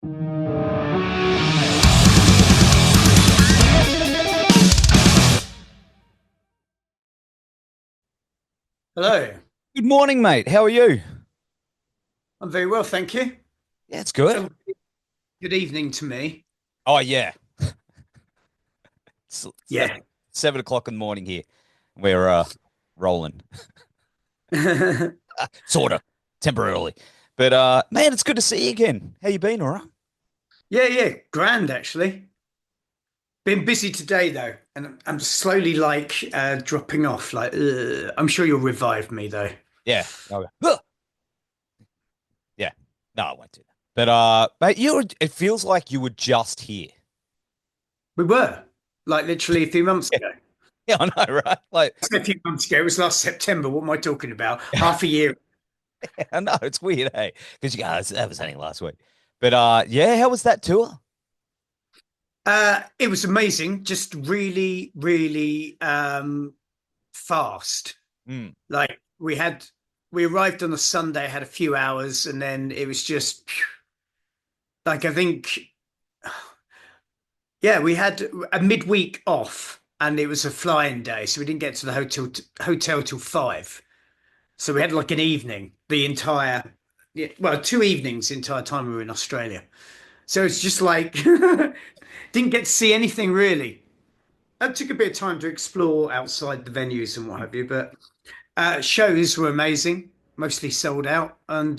Hello. Good morning, mate. How are you? I'm very well, thank you. Yeah, it's good. Oh, good evening to me. Oh, yeah. It's Yeah. 7 o'clock in the morning here. We're rolling. Sort of. Temporarily. But man, it's good to see you again. How you been, all right? Yeah, grand actually. Been busy today though, and I'm slowly dropping off. I'm sure you'll revive me though. Yeah. Okay. Yeah. No, I won't do that. But mate, it feels like you were just here. We were like literally a few months Yeah, ago. yeah, I know, right? Like, A few months ago. It was last September. What am I talking about? Half a year. I know it's weird, hey? Because you guys that was only last week. But yeah, how was that tour? It was amazing. Just really, really fast. Mm. Like we arrived on a Sunday, had a few hours, and then it was just like I think, yeah, we had a midweek off, and it was a flying day, so we didn't get to the hotel till 5. So we had like an evening, the entire, yeah, well, 2 evenings the entire time we were in Australia. So it's just like didn't get to see anything really. That took a bit of time to explore outside the venues and what have you, but shows were amazing, mostly sold out, and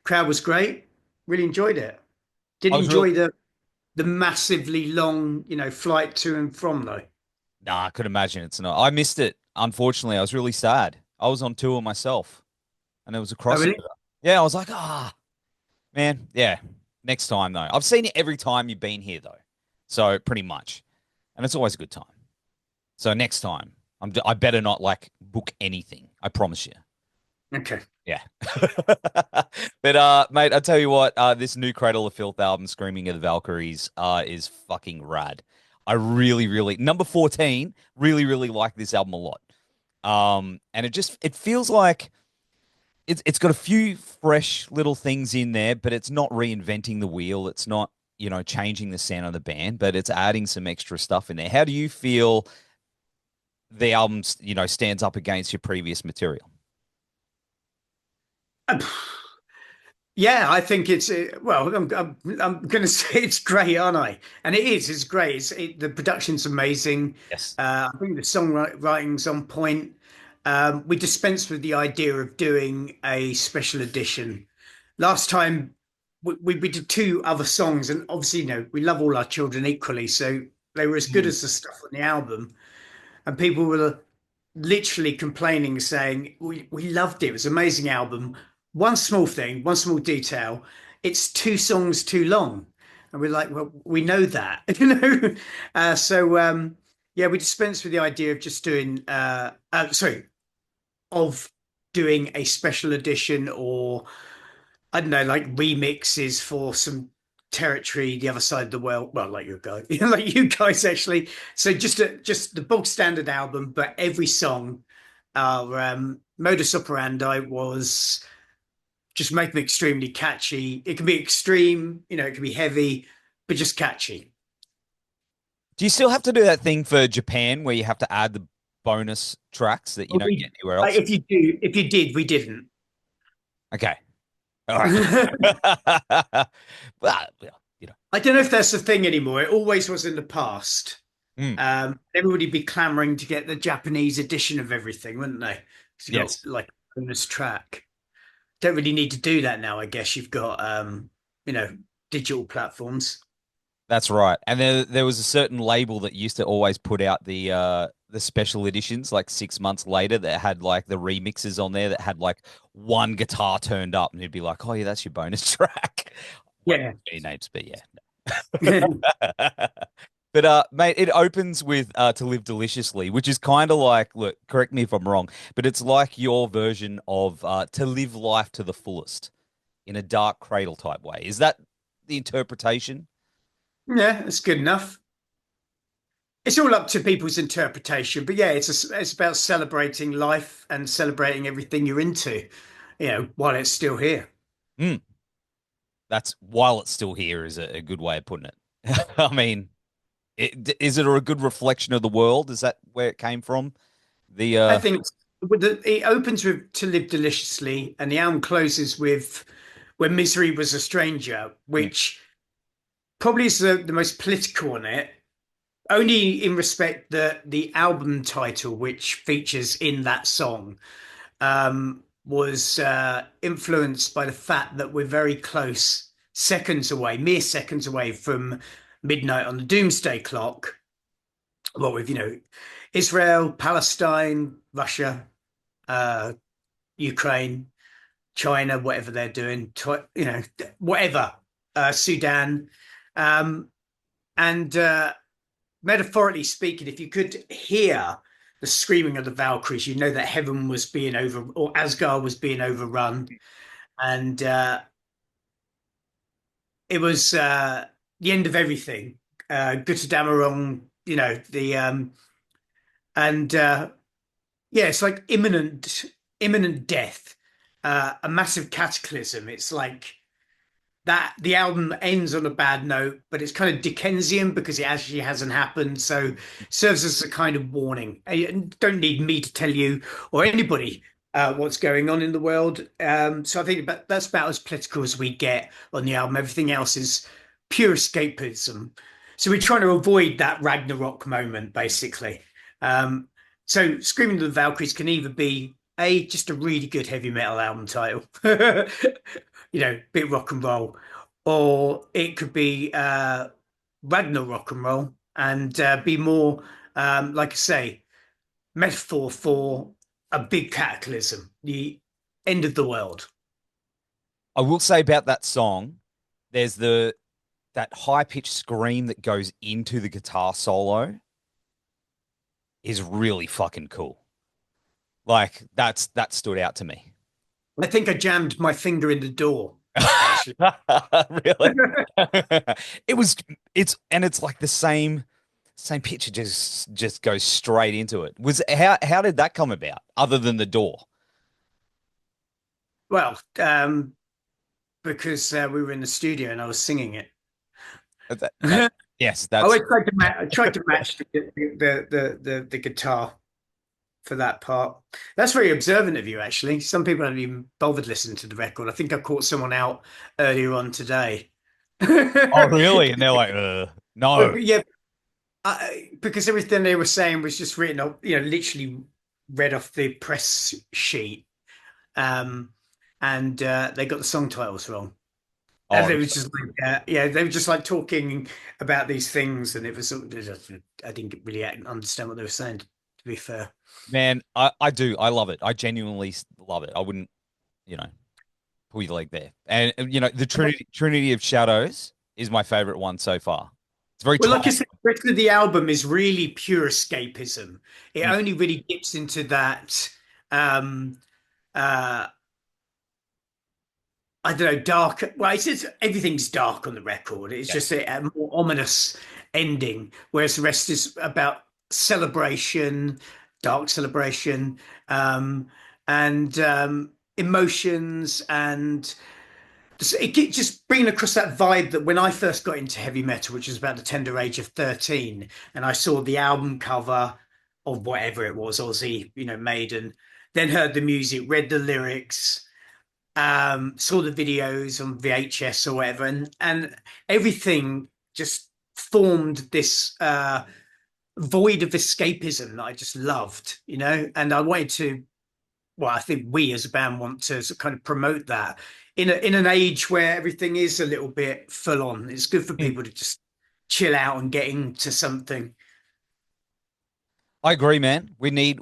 crowd was great. Really enjoyed it. I Didn't was real. enjoy the massively long, flight to and from though. Nah, I could imagine it's not. I missed it. Unfortunately, I was really sad. I was on tour myself, and there was a Oh, crossover. really? Yeah, I was like, man, yeah. Next time though, I've seen it every time you've been here though, so pretty much, and it's always a good time. So next time, I better not like book anything. I promise you. Okay. Yeah. But mate, I tell you what, this new Cradle of Filth album, Screaming of the Valkyries, is fucking rad. I really, really number 14, really, really like this album a lot. And it feels like it's got a few fresh little things in there, but it's not reinventing the wheel. It's not, changing the sound of the band, but it's adding some extra stuff in there. How do you feel the album, stands up against your previous material? Yeah, I think it's well. I'm going to say it's great, aren't I? And it is. It's great. The production's amazing. Yes. I think the songwriting's on point. We dispensed with the idea of doing a special edition. Last time we did two other songs, and obviously, we love all our children equally, so they were as good Mm. as the stuff on the album. And people were literally complaining, saying, we loved it. It was an amazing album. One small thing, one small detail, it's two songs too long. And we're like, well, we know that, yeah, we dispensed with the idea of just doing, sorry, of doing a special edition or I don't know, like remixes for some territory the other side of the world. Well, like you guys, like you guys actually. So just the bog standard album, but every song, our modus operandi was just make them extremely catchy. It can be extreme, it can be heavy, but just catchy. Do you still have to do that thing for Japan where you have to add the bonus tracks that you don't get anywhere else? If you did, we didn't. Okay. All right. Well, I don't know if that's the thing anymore. It always was in the past. mm, Everybody be clamoring to get the Japanese edition of everything, wouldn't they? Because you got yes, like a bonus track. Don't really need to do that now. I guess you've got you know, digital platforms. that's right. And there was a certain label that used to always put out the special editions like 6 months later that had like the remixes on there that had like one guitar turned up and you'd be like, oh yeah, that's your bonus track. Won't Yeah. any names, but yeah. But mate, it opens with "To Live Deliciously," which is kind of like, look, correct me if I'm wrong, but it's like your version of "To Live Life to the Fullest" in a dark cradle type way. Is that the interpretation? Yeah, it's good enough. It's all up to people's interpretation, but yeah, it's about celebrating life and celebrating everything you're into, while it's still here. Mm, that's while it's still here is a good way of putting it. I mean, is it a good reflection of the world? Is that where it came from? The I think it opens with "To Live Deliciously," and the album closes with "When Misery Was a Stranger," mm, which probably is the most political on it. Only in respect that the album title, which features in that song, was influenced by the fact that we're very close, seconds away, mere seconds away from midnight on the doomsday clock. Well, with Israel, Palestine, Russia, uh, Ukraine, China, whatever they're doing, whatever, Sudan, um, and metaphorically speaking, if you could hear the screaming of the Valkyries, you know that heaven was being over, or Asgard was being overrun, and it was the end of everything. Götterdämmerung, the and yeah, it's like imminent death, a massive cataclysm. It's like that the album ends on a bad note, but it's kind of Dickensian because it actually hasn't happened. So serves as a kind of warning. You don't need me to tell you or anybody what's going on in the world. So I think that's about as political as we get on the album. Everything else is pure escapism. So we're trying to avoid that Ragnarok moment, basically. Um, so Screaming to the Valkyries can either be just a really good heavy metal album title, bit rock and roll, or it could be Ragnar rock and roll and be more, like I say, metaphor for a big cataclysm, the end of the world. I will say about that song, there's that high pitched scream that goes into the guitar solo is really fucking cool. Like that stood out to me. I think I jammed my finger in the door, actually. Really? It was it's like the same pitch. It just goes straight into it. Was how did that come about other than the door? Well, because we were in the studio and I was singing it. That yes, I that's always tried to match the guitar for that part. That's very observant of you, actually. Some people haven't even bothered listening to the record. I think I caught someone out earlier on today. oh really? And they're like, no. Yeah, because everything they were saying was just written up, literally read off the press sheet, um, and they got the song titles wrong. Oh, And it was just like, yeah, they were just like talking about these things, and it was I didn't really understand what they were saying. To be fair. man, I do. I love it. I genuinely love it. I wouldn't, you know, pull your leg there. And the Trinity of Shadows is my favorite one so far. It's very Well, tight. like I said, the rest of the album is really pure escapism. It Mm, only really dips into that, um, uh, I don't know, dark. Well, it's just, everything's dark on the record. It's yeah. just a more ominous ending, whereas the rest is about celebration, dark celebration, and emotions and just bringing across that vibe that when I first got into heavy metal, which was about the tender age of 13, and I saw the album cover of whatever it was, Aussie, Maiden, then heard the music, read the lyrics, saw the videos on VHS or whatever, and everything just formed this void of escapism that I just loved, and I wanted to well, I think we as a band want to kind of promote that in an age where everything is a little bit full on. It's good for Mm. people to just chill out and get into something. I agree, man. We need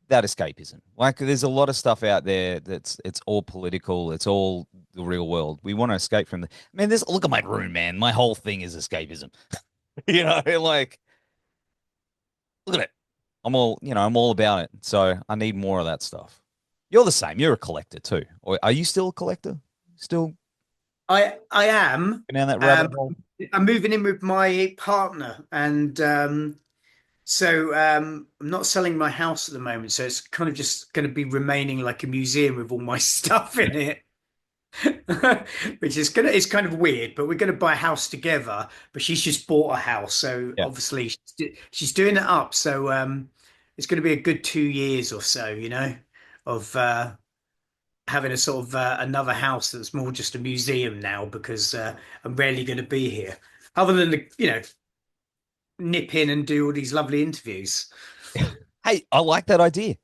that escapism. Like there's a lot of stuff out there that's it's all political, it's all the real world. We want to escape from the man, this look at my room, man. My whole thing is escapism. Like look at it. I'm all about it. So I need more of that stuff. You're the same. You're a collector too. Or are you still a collector? Still I am. going down that rabbit Um, hole? I'm moving in with my partner, and so I'm not selling my house at the moment. So it's kind of just going to be remaining like a museum with all my stuff in it. which is gonna it's kind of weird, but we're gonna buy a house together. But she's just bought a house, so Yeah. obviously she's doing it up. So it's gonna be a good 2 years or so, of having a sort of another house that's more just a museum now because I'm rarely gonna be here, other than nip in and do all these lovely interviews. Hey, I like that idea.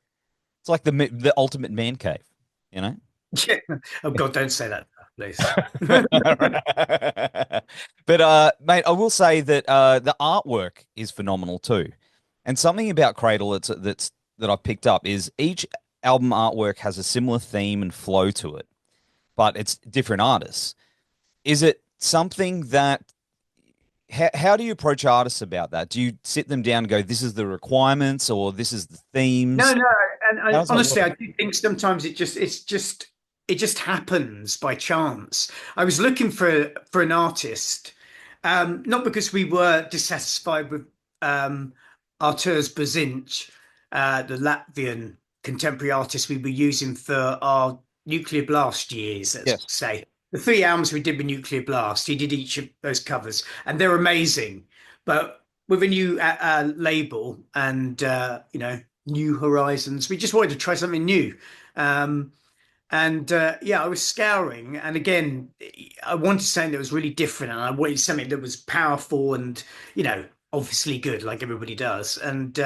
It's like the ultimate man cave, you know? Yeah. Oh God, don't say that, please. But mate, I will say that the artwork is phenomenal too. And something about Cradle that I've picked up is each album artwork has a similar theme and flow to it, but it's different artists. Is it something that how do you approach artists about that? Do you sit them down and go, this is the requirements or this is the No, themes? no, and How I, does that honestly, work? I do think sometimes it just happens by chance. I was looking for an artist, not because we were dissatisfied with Arturs Bazinch, the Latvian contemporary artist we were using for our Nuclear Blast years, let's Yes. say. The three albums we did with Nuclear Blast, he did each of those covers, and they're amazing. But with a new label and New Horizons, we just wanted to try something new. Um, and yeah, I was scouring, and again, I wanted something that was really different, and I wanted something that was powerful and you know obviously good, like everybody does. And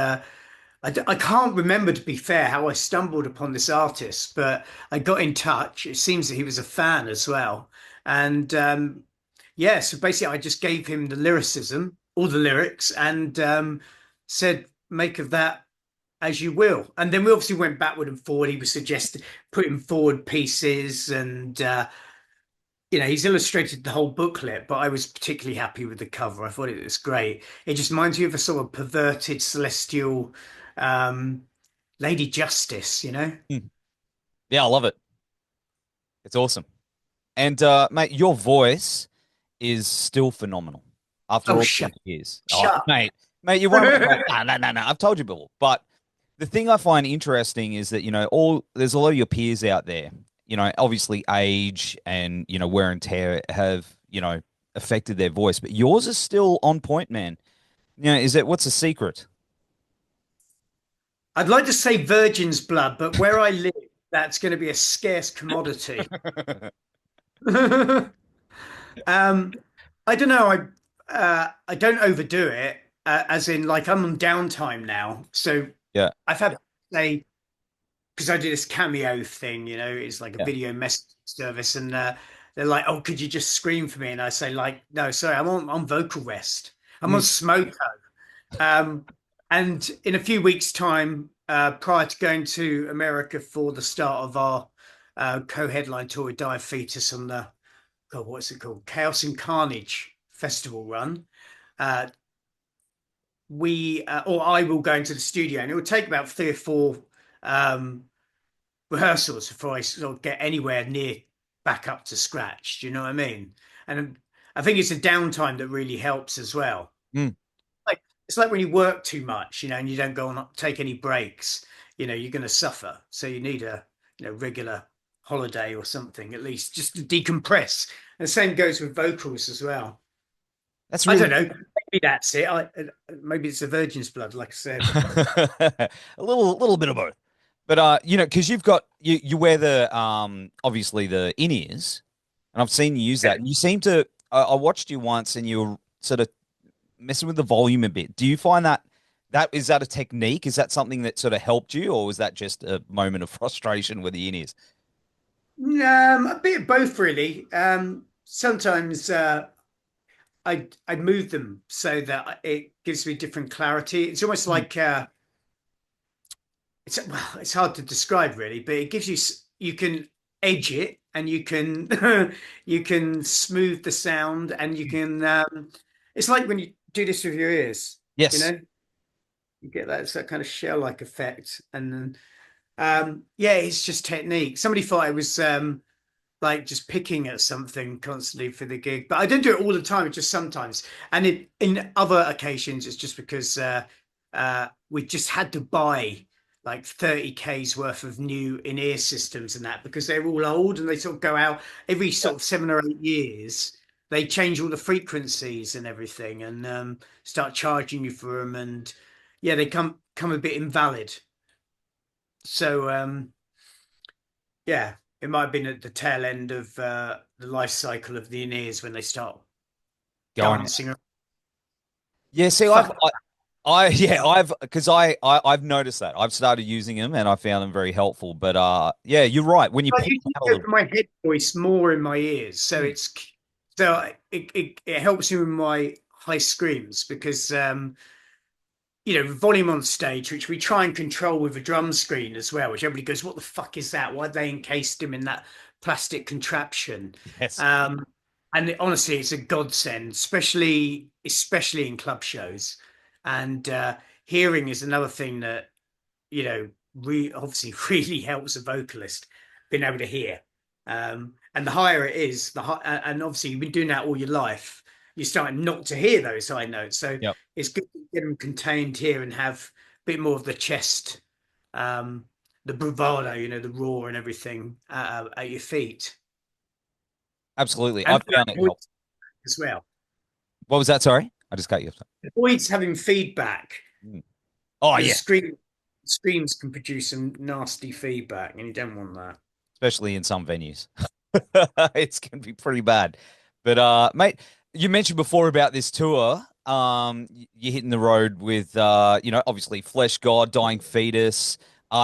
I can't remember, to be fair, how I stumbled upon this artist, but I got in touch. It seems that he was a fan as well, and yeah, so basically, I just gave him the lyricism, all the lyrics, and said, "Make of that as you will." And then we obviously went backward and forward. He was suggesting putting forward pieces, and he's illustrated the whole booklet. But I was particularly happy with the cover. I thought it was great. It just reminds you of a sort of perverted celestial um, Lady Justice. Hmm. Yeah, I love it. It's awesome. And mate, your voice is still phenomenal after Oh, all shut, these years. Oh, shut mate, you're one of my mate. up. No, no, no, no. I've told you before. But the thing I find interesting is that all there's a lot of your peers out there. Obviously age and wear and tear have affected their voice, but yours is still on point, man. Is it what's the secret? I'd like to say virgin's blood, but where I live, that's going to be a scarce commodity. Um, I don't know. I don't overdo it, as in like I'm on downtime now, so Yeah, I've had to say because I do this cameo thing. It's like a yeah. video message service, and they're like, "Oh, could you just scream for me?" And I say, like, "No, sorry, I'm on vocal rest. I'm on Mm. smoke." Um, and in a few weeks' time, prior to going to America for the start of our co-headline tour with Dire Fetus on the God, what's it called? Chaos and Carnage Festival run. Uh, or I will go into the studio, and it will take about 3 or 4 um, rehearsals before I sort of get anywhere near back up to scratch. Do you know what I mean? And I think it's a downtime that really helps as well. Mm. Like it's like when you work too much, and you don't go on take any breaks, you're going to suffer. So you need a regular holiday or something at least just to decompress. And the same goes with vocals as well. That's I really don't know. Maybe that's it. Maybe it's a virgin's blood, like I said. a little bit of both. But because you wear the obviously the in-ears, and I've seen you use Yeah. that. And you seem to I watched you once and you were sort of messing with the volume a bit. Do you find that is that a technique? Is that something that sort of helped you, or was that just a moment of frustration with the in-ears? A bit of both, really. Sometimes I move them so that it gives me different clarity. It's almost Mm. like it's hard to describe really, but it gives you can edge it and you can you can smooth the sound and you can it's like when you do this with your ears, you Yes. know, you get that it's that kind of shell-like effect. And then yeah, it's just technique. Somebody thought I was like just picking at something constantly for the gig, but I don't do it all the time. It's just sometimes, and in other occasions, it's just because we just had to buy like 30K's worth of new in-ear systems and that because they're all old and they sort of go out every sort of 7 or 8 years. They change all the frequencies and everything and start charging you for them. And yeah, they come a bit invalid. So yeah, it might have been at the tail end of the life cycle of the in-ears when they start Going out. dancing. Yeah, see, Fuck. yeah, I've noticed that. I've started using them and I found them very helpful. But yeah, you're right. When you I pull them usually out a go little for my head voice more in my ears, so bit. it helps me with my high screams because volume on stage, which we try and control with a drum screen as well, which everybody goes, "What the fuck is that? Why they encased him in that plastic contraption?" Yes. Um, honestly, it's a godsend, especially in club shows. And hearing is another thing that obviously really helps a vocalist being able to hear. And the higher it is, and obviously you've been doing that all your life, you're starting not to hear those high notes. So Yep. it's good to get them contained here and have a bit more of the chest, um, the bravado, the roar and everything at your feet, Absolutely. I and found it help. as well. What was that? Sorry, I just cut you off. Avoids having feedback Mm. Oh because yeah, screams can produce some nasty feedback, and you don't want that. especially in some venues. It's gonna be pretty bad. But mate, you mentioned before about this tour. You're hitting the road with obviously Flesh God, Dying Fetus,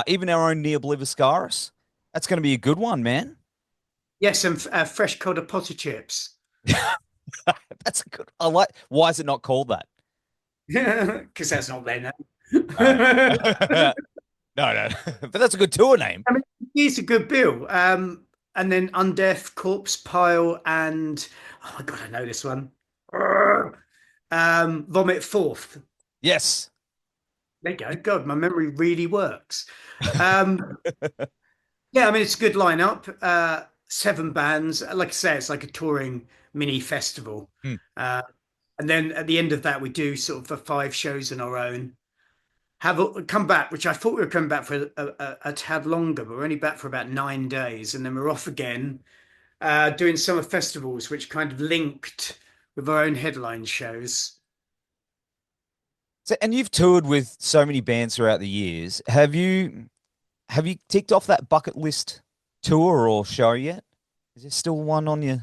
even our own Neo Obliviscaris. That's gonna be a good one, man. Yes, and fresh cotta potter chips. That's a good. I like. Why is it not called that? Because that's not their name. No, I no, no. But that's a good tour name. mean, it's a good bill. And then Undeath, Corpse Pile, and oh my god, I know this one. Vomit Forth. Yes. There you go. God, my memory really works. Um, yeah, I mean it's a good lineup. 7 bands. Like I say, it's like a touring mini festival. Hmm. And then at the end of that, we do sort of the 5 shows on our own. Come back, which I thought we were coming back for a tad longer, but we're only back for about 9 days, and then we're off again, doing summer festivals, which kind of linked with our own headline shows. So, and you've toured with so many bands throughout the years. Have you ticked off that bucket list tour or show yet? Is there still one on you?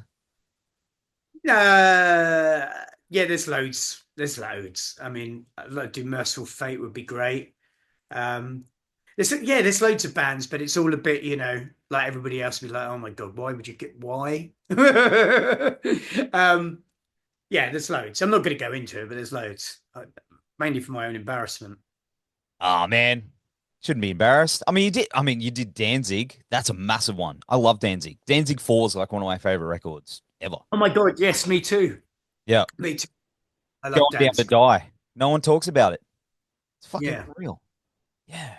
Yeah, there's loads. There's loads. I mean, I'd like to do Merciful Fate would be great. Um, there's loads of bands, but it's all a bit, like everybody else would be like, oh my God, why would you get why? um, yeah, there's loads. I'm not going to go into it, but there's loads, mainly for my own embarrassment. Oh man, shouldn't be embarrassed. I mean, you did. I mean, you did Danzig. That's a massive one. I love Danzig. Danzig 4 is like one of my favorite records ever. Oh my God, yes, me too. Yeah, Me too. I love going down to dancing. die. No one talks about it. It's fucking Yeah. real. Yeah,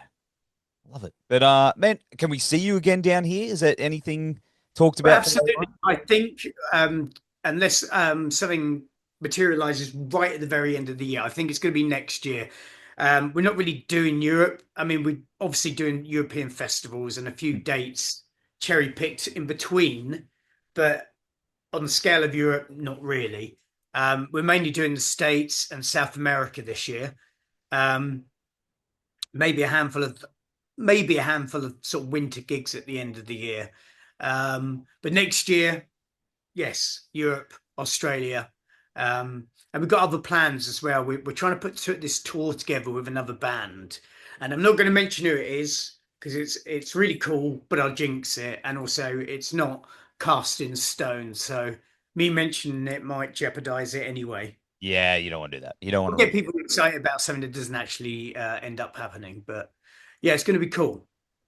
love it. But man, can we see you again down here? Is there anything talked Well, about down the absolutely. line? I think unless something materializes right at the very end of the year, I think it's going to be next year. We're not really doing Europe. I mean, we're obviously doing European festivals and a few dates cherry picked in between, but on the scale of Europe, not really. We're mainly doing the States and South America this year. Um, maybe a handful of sort of winter gigs at the end of the year. But next year, yes, Europe, Australia, and we've got other plans as well. We're trying to put this tour together with another band, and I'm not going to mention who it is because it's really cool, but I'll jinx it, and also it's not cast in stone. So me mentioning it might jeopardize it anyway. Yeah, you don't want to do that. You don't want We'll to. get people excited about something that doesn't actually end up happening, but yeah, it's going to be cool.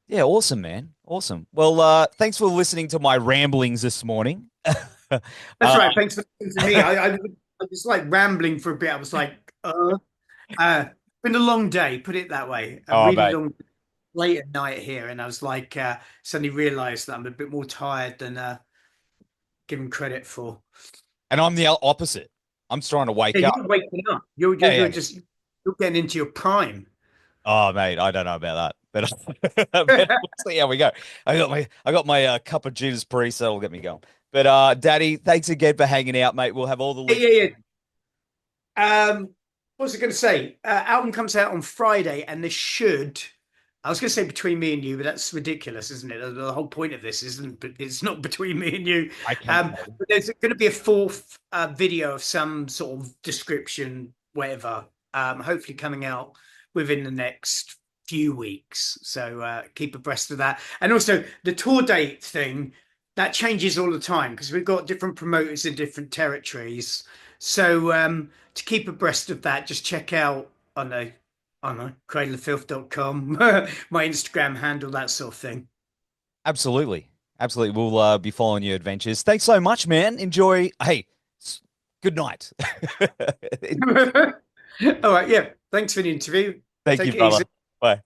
Yeah, awesome, man. Awesome. Well, thanks for listening to my ramblings this morning. That's uh, right. Thanks for listening to me. I was like rambling for a bit. I was like, been a long day, put it that way. A oh, really mate. long, late at night here. And I was like, suddenly realized that I'm a bit more tired than given credit for. And I'm the opposite. I'm trying to wake Yeah, up. you're waking up. You're, Yeah, you're, you're yeah. just, you're getting into your prime. Oh, mate, I don't know about that. But, but we'll see how we go. I got my cup of Judas Priest, so that'll get me going. But Daddy, thanks again for hanging out, mate. We'll have all the Yeah, links. yeah, yeah. What was I going to say? Album comes out on Friday, and this should. I was going to say between me and you, but that's ridiculous, isn't it? The whole point of this isn't. It's not between me and you. I can. But there's going to be a fourth video of some sort of description, whatever. Hopefully coming out within the next few weeks. So keep abreast of that. And also the tour date thing that changes all the time because we've got different promoters in different territories. So to keep abreast of that, just check out I don't know, cradleoffilth.com, my Instagram handle, that sort of thing. Absolutely. Absolutely. We'll be following your adventures. Thanks so much, man. Enjoy. Hey, good night. All right, yeah. Thanks for the interview. Thank you, Take it brother. easy. Bye.